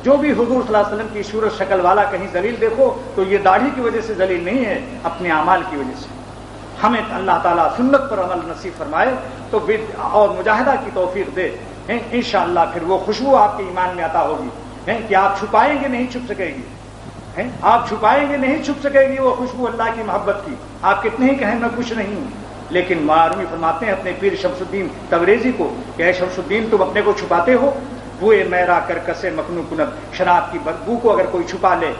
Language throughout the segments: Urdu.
جو بھی حضور صلی اللہ علیہ وسلم کی صورت شکل والا کہیں ذلیل دیکھو تو یہ داڑھی کی وجہ سے ذلیل نہیں ہے، اپنے اعمال کی وجہ سے۔ ہمیں اللہ تعالیٰ سنت پر عمل نصیب فرمائے تو اور مجاہدہ کی توفیق دے، انشاءاللہ پھر وہ خوشبو آپ کے ایمان میں عطا ہوگی کہ آپ چھپائیں گے نہیں چھپ سکے گی، آپ چھپائیں گے نہیں چھپ سکے گی وہ خوشبو اللہ کی محبت کی۔ آپ کتنے ہی کہیں میں کچھ نہیں ہوں، لیکن معروی فرماتے ہیں اپنے پیر شمس الدین تبریزی کو کہ اے شمس الدین تم اپنے کو چھپاتے ہو، بوئے میرا کرکسے مکنو کند، شراب کی بدبو کو اگر کوئی چھپا لے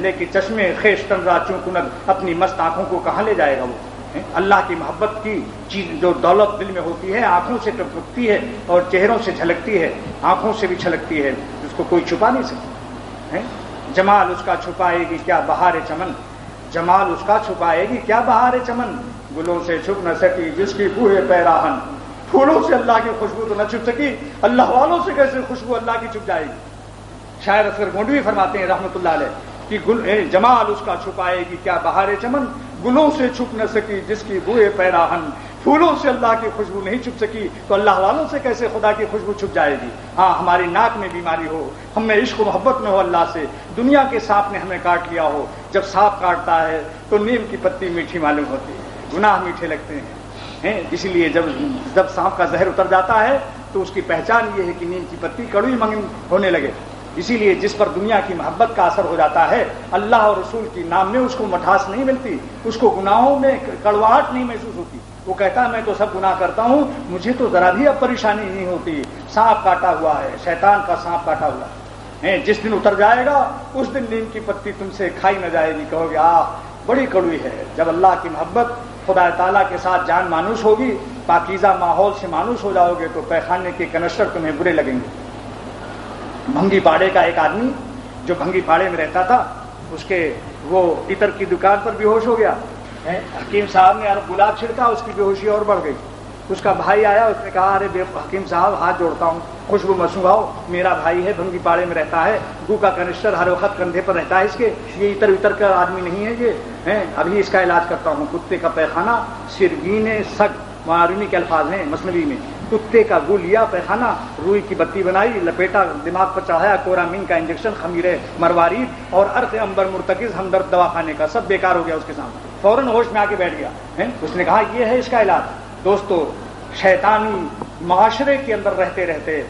لیکن چشمے خیش تن راچوں کند، اپنی مست آنکھوں کو کہاں لے جائے گا وہ؟ اللہ کی محبت کی چیز جو دولت دل میں ہوتی ہے آنکھوں سے ٹپکتی ہے اور چہروں سے جھلکتی ہے، آنکھوں سے بھی چھلکتی ہے، جس کو کوئی چھپا نہیں سکتا۔ جمال اس کا چھپائے گی کیا بہار چمن، جمال اس کا چھپائے گی کیا بہار چمن، گلوں سے چھپ نہ سکی جس کی بو ہے پیراہن، پھولوں سے اللہ کی خوشبو تو نہ چھپ سکی، اللہ والوں سے کیسے خوشبو اللہ کی چھپ جائے گی۔ شاعر اصغر گونڈوی فرماتے ہیں رحمۃ اللہ علیہ کہ جمال اس کا چھپائے گی کیا بہار چمن، گلوں سے چھپ نہ سکی جس کی بوئے پیراہن، پھولوں سے اللہ کی خوشبو نہیں چھپ سکی تو اللہ والوں سے کیسے خدا کی خوشبو چھپ جائے گی۔ ہاں ہماری ناک میں بیماری ہو، ہم میں عشق و محبت میں ہو اللہ سے، دنیا کے سانپ نے ہمیں کاٹ لیا ہو، جب سانپ کاٹتا ہے تو نیم کی پتی میٹھی معلوم ہوتی ہے، گناہ میٹھے لگتے ہیں، اسی لیے جب سانپ کا زہر اتر جاتا ہے تو اس کی پہچان یہ ہے کہ نیم کی پتی کڑوی ہونے لگے۔ اسی لیے جس پر دنیا کی محبت کا اثر ہو جاتا ہے، اللہ اور رسول کی نام میں اس کو مٹھاس نہیں ملتی، اس کو گناہوں میں کڑواہٹ نہیں محسوس ہوتی، وہ کہتا ہے میں تو سب گناہ کرتا ہوں، مجھے تو ذرا بھی اب پریشانی نہیں ہوتی، سانپ کاٹا ہوا ہے، شیطان کا سانپ کاٹا ہوا ہے، جس دن اتر جائے گا اس دن نیم کی پتی تم سے کھائی نہ جائے گی، کہو گے بڑی کڑوی ہے۔ جب اللہ کی محبت خدا تعالیٰ کے ساتھ جان مانوس ہوگی، پاکیزہ ماحول سے مانوس ہو جاؤ گے تو پیخانے کے کنشر تمہیں برے لگیں گے۔ بھنگی پاڑے کا ایک آدمی جو بھنگی پاڑے میں رہتا تھا، اس کے وہ عطر کی دکان پر بے ہوش ہو گیا، حکیم صاحب نے گلاب چھڑکا، اس کی بے ہوشی اور بڑھ گئی۔ اس کا بھائی آیا، اس نے کہا ارے حکیم صاحب ہاتھ جوڑتا ہوں، خوشبو مسنگاؤ، میرا بھائی ہے بھنگی پاڑے میں رہتا ہے، بو کا کنسٹر ہر وقت کندھے پر رہتا ہے اس کے، یہ عطر وطر کا آدمی نہیں ہے یہ، ابھی اس کا علاج کرتا ہوں۔ کتے کا پیخانہ سرگین سگ، معارمی کے الفاظ ہیں مثنوی میں، کتے کا گو لیا پیخانہ، روئی کی بتی بنائی، لپیٹا دماغ پر چڑھایا، کورامین کا انجیکشن، خمیرے مروارید اور عرق امبر مرتکز ہمدرد دوا خانے کا، سب بیکار ہو گیا اس کے سامنے، فوراً ہوش میں آ کے بیٹھ گیا۔ اس نے کہا یہ ہے اس کا علاج۔ دوستو شیطانی معاشرے کے اندر رہتے رہتے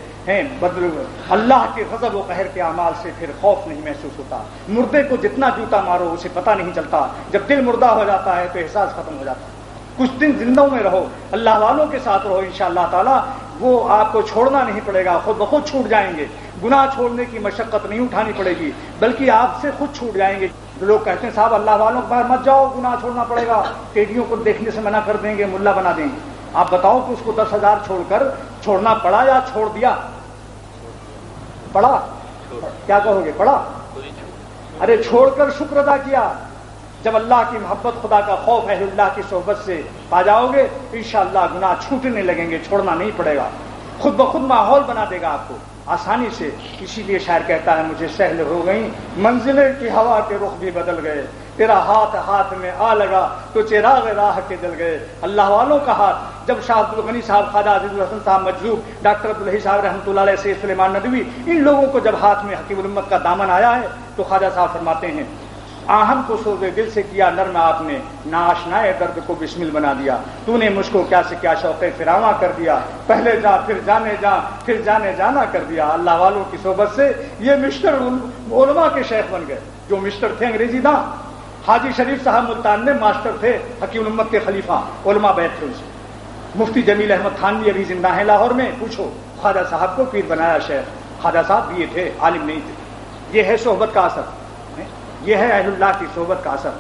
اللہ کے غضب و قہر کے اعمال سے پھر خوف نہیں محسوس ہوتا۔ مردے کو جتنا جوتا مارو اسے پتہ نہیں چلتا، جب دل مردہ ہو جاتا ہے تو احساس ختم ہو جاتا ہے۔ کچھ دن زندوں میں رہو، اللہ والوں کے ساتھ رہو، انشاءاللہ تعالیٰ وہ آپ کو چھوڑنا نہیں پڑے گا، خود بخود چھوٹ جائیں گے۔ گناہ چھوڑنے کی مشقت نہیں اٹھانی پڑے گی، بلکہ آپ سے خود چھوٹ جائیں گے۔ لوگ کہتے ہیں صاحب اللہ والوں کے باہر مت جاؤ، گناہ چھوڑنا پڑے گا، ٹیڈیوں کو دیکھنے سے منع کر دیں گے، ملا بنا دیں گے۔ آپ بتاؤ کہ اس کو 10,000 چھوڑ کر چھوڑنا پڑا یا چھوڑ دیا؟ پڑا؟ کیا کہو گے؟ پڑا؟ ارے چھوڑ کر شکر ادا کیا۔ جب اللہ کی محبت، خدا کا خوف، اہل اللہ کی صحبت سے پا جاؤ گے انشاءاللہ گناہ چھوٹنے لگیں گے، چھوڑنا نہیں پڑے گا، خود بخود ماحول بنا دے گا آپ کو آسانی سے۔ اسی لیے شاعر کہتا ہے مجھے سہل ہو گئی منزلیں کی ہوا کے رخ بھی بدل گئے، تیرا ہاتھ ہاتھ میں آ لگا تو چراغ راہ کے جل گئے۔ اللہ والوں کا ہاتھ، جب شاہ عبد الغنی صاحب، خواجہ عزیز الحسن صاحب مجذوب، ڈاکٹر عبدالحی صاحب رحمۃ اللہ علیہ، سید سلیمان ندوی، ان لوگوں کو جب ہاتھ میں حکیم الامت کا دامن آیا ہے تو خواجہ صاحب فرماتے ہیں آہن کو سوز دل سے کیا نرم آپ نے، ناشنائے درد کو بسمل بنا دیا، تو نے مجھ کو کیا سے کیا شوق فراواں کر دیا، پہلے جا پھر جانے جا پھر جانے جانا کر دیا۔ اللہ والوں کی صحبت سے یہ مسٹر علماء کے شیخ بن گئے، جو مسٹر تھے انگریزی داں۔ حاجی شریف صاحب ملتان میں ماسٹر تھے، حکیم الامت کے خلیفہ، علماء بیت تھے ان سے۔ مفتی جمیل احمد تھانوی ابھی زندہ ہیں لاہور میں، پوچھو خواجہ صاحب کو پیر بنایا شیخ، خواجہ صاحب بھی یہ تھے، عالم نہیں تھے۔ یہ ہے صحبت کا اثر، یہ ہے اہل اللہ کی صحبت کا اثر۔